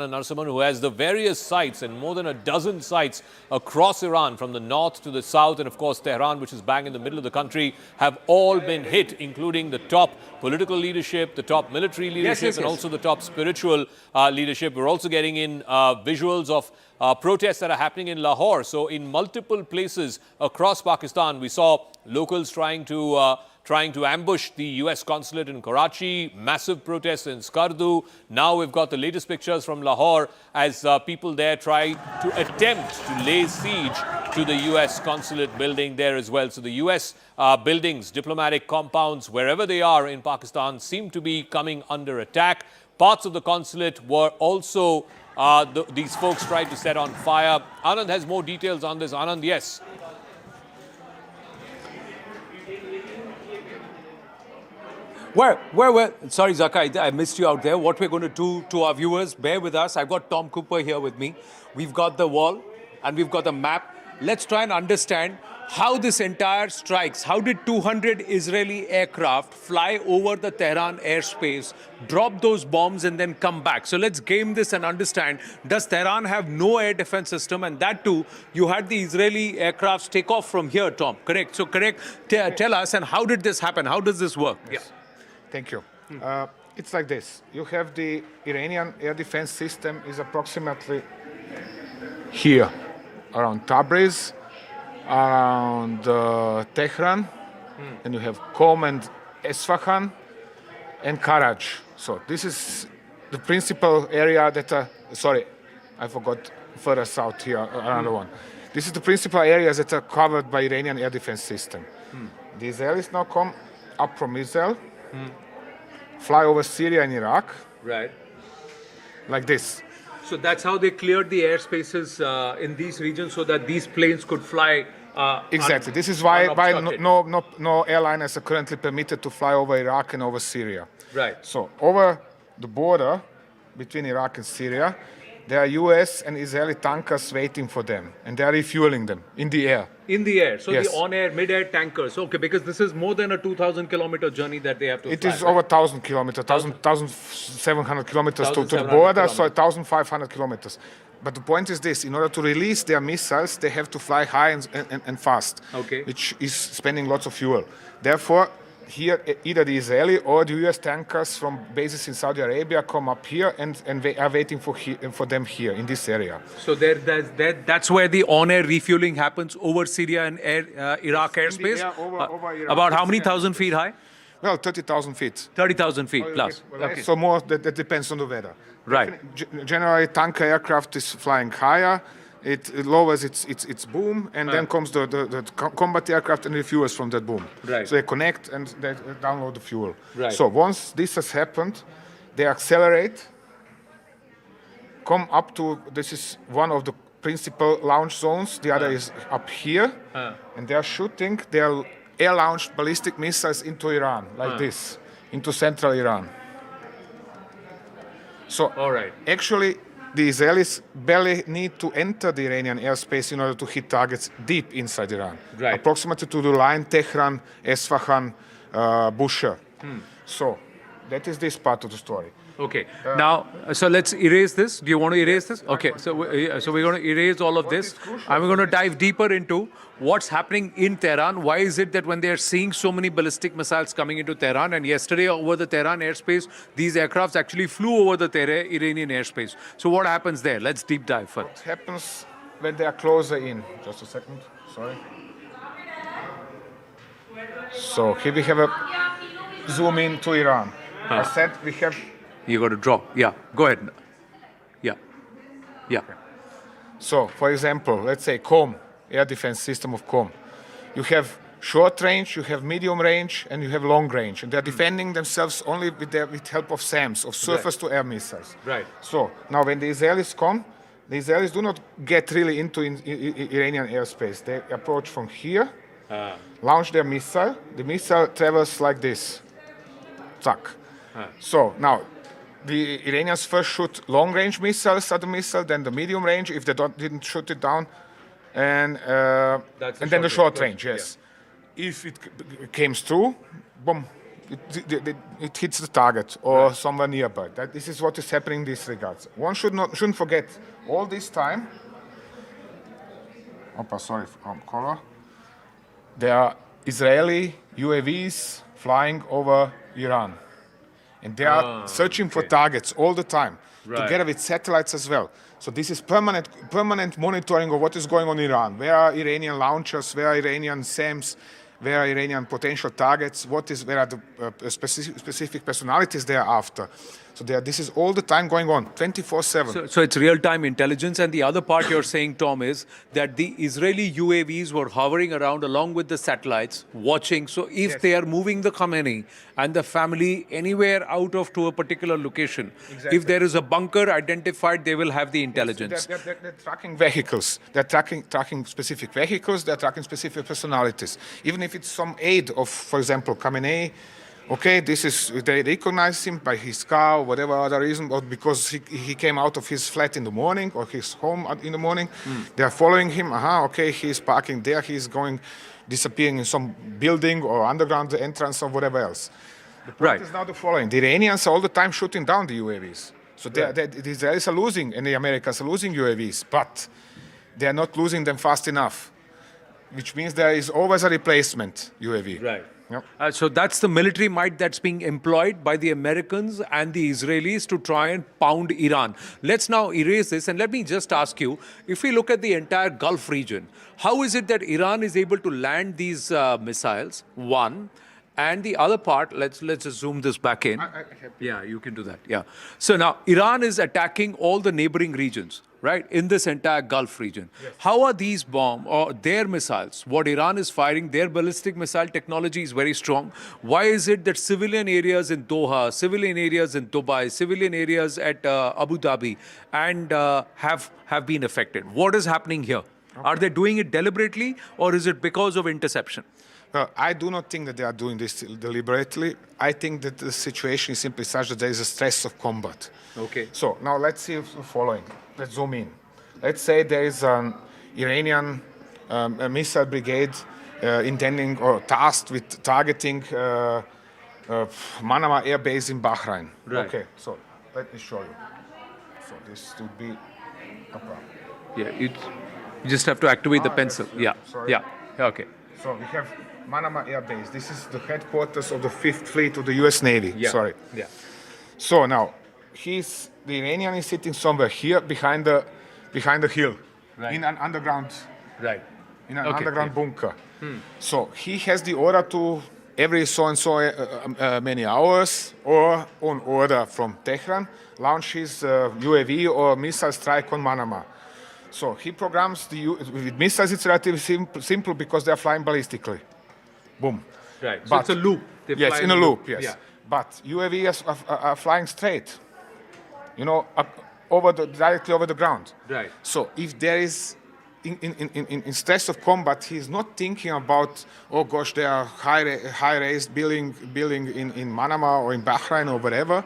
Narasimhan, who has the various sites and more than a dozen sites across Iran, from the north to the south, and of course Tehran, which is bang in the middle of the country, have all been hit, including the top political leadership, the top military leadership, and also the top spiritual leadership. We're also getting in visuals of protests that are happening in Lahore. So in multiple places across Pakistan, we saw locals trying to ambush the US consulate in Karachi, massive protests in Skardu. Now we've got the latest pictures from Lahore as people there try to attempt to lay siege to the US consulate building there as well. So the US buildings, diplomatic compounds, wherever they are in Pakistan, seem to be coming under attack. Parts of the consulate were also, these folks tried to set on fire. Anand has more details on this. Anand, yes. Well, sorry, Zaka, I missed you out there. What we're going to do to our viewers, bear with us. I've got Tom Cooper here with me. We've got the wall and we've got the map. Let's try and understand how this entire strikes. How did 200 Israeli aircraft fly over the Tehran airspace, drop those bombs and then come back? So let's game this and understand, does Tehran have no air defense system? And that too, you had the Israeli aircrafts take off from here, Tom, correct? So tell us, and how did this happen? How does this work? Yes. Yeah. Thank you. It's like this. You have the Iranian air defense system is approximately here, around Tabriz, around Tehran, and you have Qom and Esfahan and Karaj. So this is the principal area that, sorry, I forgot further south here, another one. This is the principal areas that are covered by Iranian air defense system. The Israelis now come up from Israel, fly over Syria and Iraq. Right. Like this. So that's how they cleared the airspaces in these regions so that these planes could fly. Exactly. This is why no airliners are currently permitted to fly over Iraq and over Syria. Right. So over the border between Iraq and Syria, there are US and Israeli tankers waiting for them, and they are refueling them in the air. In the air. So yes. The on-air, mid-air tankers. Okay, because this is more than a 2,000-kilometer journey that they have to fly. It is over 1,000 kilometers, 1,700 kilometers to the border, so 1,500 kilometers. But the point is this, in order to release their missiles, they have to fly high and fast, which is spending lots of fuel. Therefore, here, either the Israeli or the US tankers from bases in Saudi Arabia come up here and they are waiting for them here in this area. So that's where the on-air refueling happens over Syria and Iraq airspace? Over Iraq. About how many thousand feet high? Well, 30,000 feet. 30,000 feet plus. Okay. So more, that depends on the weather. Right. Generally, tanker aircraft is flying higher. It lowers its boom, and then comes the combat aircraft and refuels from that boom. Right. So they connect and they download the fuel. Right. So once this has happened, they accelerate, come up to, this is one of the principal launch zones, the other is up here, and they are shooting their air-launched ballistic missiles into Iran, like this, into central Iran. So actually, the Israelis barely need to enter the Iranian airspace in order to hit targets deep inside Iran, approximately to the line Tehran, Esfahan, Bushehr. So that is this part of the story. Okay. Now, so let's erase this. Do you want to erase this? Okay. So we're going to erase all of this. And we're going to dive deeper into what's happening in Tehran. Why is it that when they're seeing so many ballistic missiles coming into Tehran, and yesterday over the Tehran airspace, these aircrafts actually flew over the Iranian airspace. So what happens there? Let's deep dive first. What happens when they are closer in? Just a second. Sorry. So here we have a zoom in to Iran. I said we have... You got to draw. Yeah, go ahead. Yeah. Okay. So, for example, let's say Qom, air defense system of Qom. You have short range, you have medium range, and you have long range. And they're defending themselves only with help of SAMs, of surface-to-air missiles. Right. So, now when the Israelis come, the Israelis do not get really into Iranian airspace. They approach from here, launch their missile. The missile travels like this. Zack. So, now, the Iranians first shoot long-range missiles at the missile, then the medium range, if they didn't shoot it down, and then the short range, yes. Yeah. If it came through, boom, it hits the target or somewhere nearby. This is what is happening in these regards. One shouldn't forget all this time. Sorry, color. There are Israeli UAVs flying over Iran, and they are searching for targets all the time, together with satellites as well. So this is permanent monitoring of what is going on in Iran. Where are Iranian launchers? Where are Iranian SAMs? Where are Iranian potential targets? Where are the specific personalities they are after? So this is all the time going on, 24/7. So it's real-time intelligence. And the other part you're saying, Tom, is that the Israeli UAVs were hovering around along with the satellites, watching. So if they are moving the Khamenei and the family anywhere out of to a particular location, if there is a bunker identified, they will have the intelligence. They're tracking vehicles. They're tracking specific vehicles. They're tracking specific personalities. Even if it's some aid of, for example, Khamenei, okay, they recognize him by his car or whatever other reason, or because he came out of his flat in the morning or his home in the morning. They are following him. Okay, he's parking there. He's disappearing in some building or underground entrance or whatever else. The point is now the following. The Iranians are all the time shooting down the UAVs. So the Israelis are losing and the Americans are losing UAVs, but they are not losing them fast enough, which means there is always a replacement UAV. Right. Yep. So that's the military might that's being employed by the Americans and the Israelis to try and pound Iran. Let's now erase this, and let me just ask you, if we look at the entire Gulf region, how is it that Iran is able to land these missiles, one, and the other part, let's just zoom this back in. Yeah, you can do that, yeah. So now, Iran is attacking all the neighboring regions, right, in this entire Gulf region. Yes. How are these bombs or their missiles, what Iran is firing, their ballistic missile technology is very strong. Why is it that civilian areas in Doha, civilian areas in Dubai, civilian areas at Abu Dhabi and have been affected? What is happening here? Okay. Are they doing it deliberately or is it because of interception? I do not think that they are doing this deliberately. I think that the situation is simply such that there is a stress of combat. Okay. So now let's see the following. Let's zoom in. Let's say there is an Iranian missile brigade intending or tasked with targeting Manama Air Base in Bahrain. Right. Okay, so let me show you. So this would be Yeah, you just have to activate the pencil. Yes, Yeah, sorry. yeah, okay. So we have Manama Air Base. This is the headquarters of the 5th Fleet of the U.S. Navy. Yeah. Sorry. Yeah. So now, the Iranian is sitting somewhere here behind the hill, in an underground, underground bunker. So he has the order to every so and so many hours, or on order from Tehran, launch his UAV or missile strike on Manama. So he programs with missiles. It's relatively simple because they are flying ballistically. Boom. Right. So it's a loop. Yes, in a loop. Yes. Yeah. But UAVs are flying straight. Directly over the ground. Right. So if there is in stress of combat, he is not thinking about, oh gosh, there are high-raised building in Manama or in Bahrain or whatever.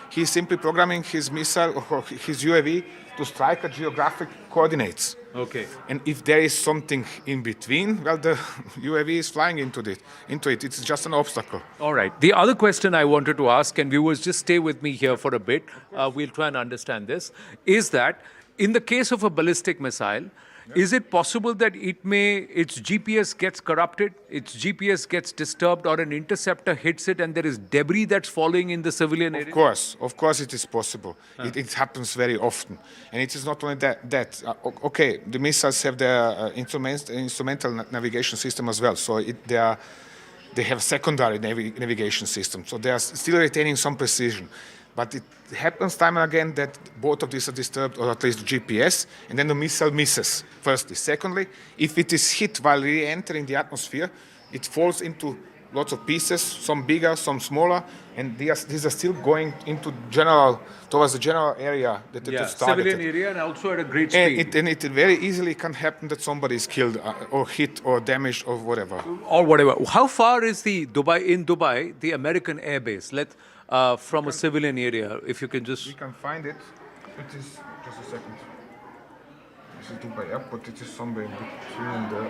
He's simply programming his missile or his UAV to strike at geographic coordinates. Okay. And if there is something in between, well, the UAV is flying into it. It's just an obstacle. All right. The other question I wanted to ask, and viewers, just stay with me here for a bit. We'll try and understand this, is that in the case of a ballistic missile, is it possible that its GPS gets corrupted, its GPS gets disturbed, or an interceptor hits it and there is debris that's falling in the civilian area? Of course it is possible. It happens very often. And it is not only that. Okay, the missiles have their instrumental navigation system as well. So they have secondary navigation system. So they are still retaining some precision. But it happens time and again that both of these are disturbed, or at least the GPS, and then the missile misses, firstly. Secondly, if it is hit while re-entering the atmosphere, it falls into lots of pieces, some bigger, some smaller, and these are still going towards the general area that it is targeted. Civilian area and also at a great speed. And it very easily can happen that somebody is killed or hit or damaged or whatever. Or whatever. How far is in Dubai, the American air base? From a civilian area, if you can just... We can find it. It is, just a second. This is Dubai Airport. It is somewhere in between the...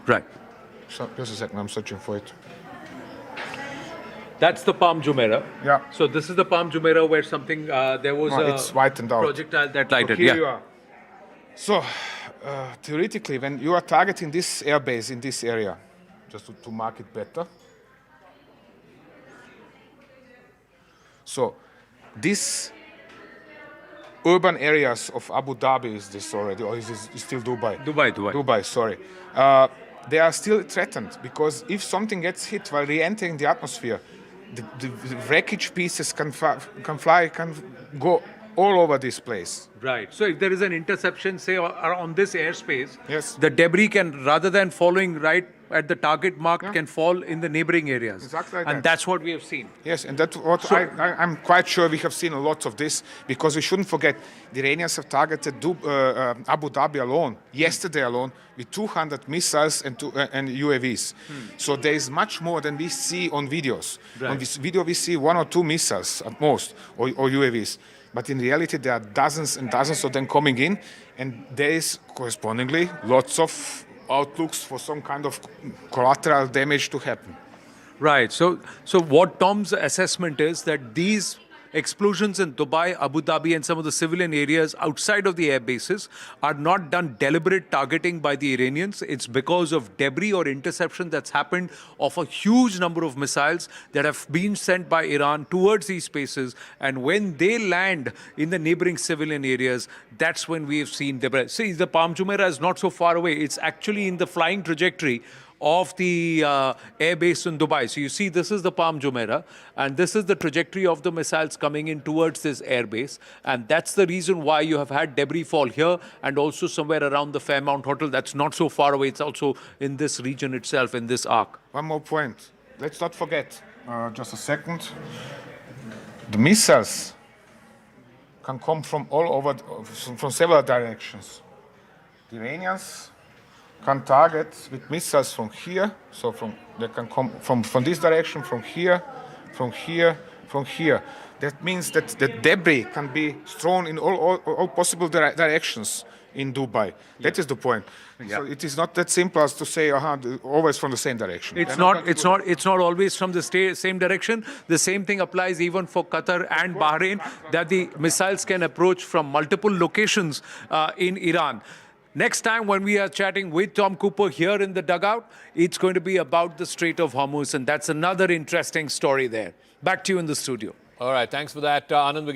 Right. Just a second, I'm searching for it. That's the Palm Jumeirah. Yeah. So this is the Palm Jumeirah where something, there was No, a it's whitened out. projectile that lighted. Here Yeah. you are. So, theoretically, when you are targeting this airbase in this area, just to mark it better. So, these urban areas of Abu Dhabi, is this already, or is this still Dubai? Dubai. Dubai, sorry. They are still threatened because if something gets hit while re-entering the atmosphere, the wreckage pieces can go all over this place. Right. So if there is an interception, say, on this airspace, Yes. the debris can, rather than falling right at the target mark, can fall in the neighboring areas. Exactly like and that. That's what we have seen. Yes, and that's what I'm quite sure we have seen a lot of this, because we shouldn't forget the Iranians have targeted Abu Dhabi alone, yesterday alone, with 200 missiles and UAVs. So there is much more than we see on videos. Right. On this video we see 1 or 2 missiles at most, or UAVs. But in reality there are dozens and dozens of them coming in, and there is correspondingly lots of outlooks for some kind of collateral damage to happen. Right. So what Tom's assessment is that these explosions in Dubai, Abu Dhabi, and some of the civilian areas outside of the air bases are not done deliberate targeting by the Iranians. It's because of debris or interception that's happened of a huge number of missiles that have been sent by Iran towards these spaces. And when they land in the neighboring civilian areas, that's when we have seen debris. See, the Palm Jumeirah is not so far away. It's actually in the flying trajectory of the air base in Dubai. So you see, this is the Palm Jumeirah, and this is the trajectory of the missiles coming in towards this air base. And that's the reason why you have had debris fall here and also somewhere around the Fairmount Hotel. That's not so far away. It's also in this region itself, in this arc. One more point. Let's not forget, just a second, the missiles can come from all over, from several directions. The Iranians can target with missiles from here, so they can come from this direction, from here, from here, from here. That means that the debris can be thrown in all possible directions in Dubai. That is the point. Yeah. So it is not that simple as to say, always from the same direction. It's not always from the same direction. The same thing applies even for Qatar and Bahrain, that the missiles can approach from multiple locations in Iran. Next time when we are chatting with Tom Cooper here in the dugout, it's going to be about the Strait of Hormuz, and that's another interesting story there. Back to you in the studio. All right, thanks for that, Anand.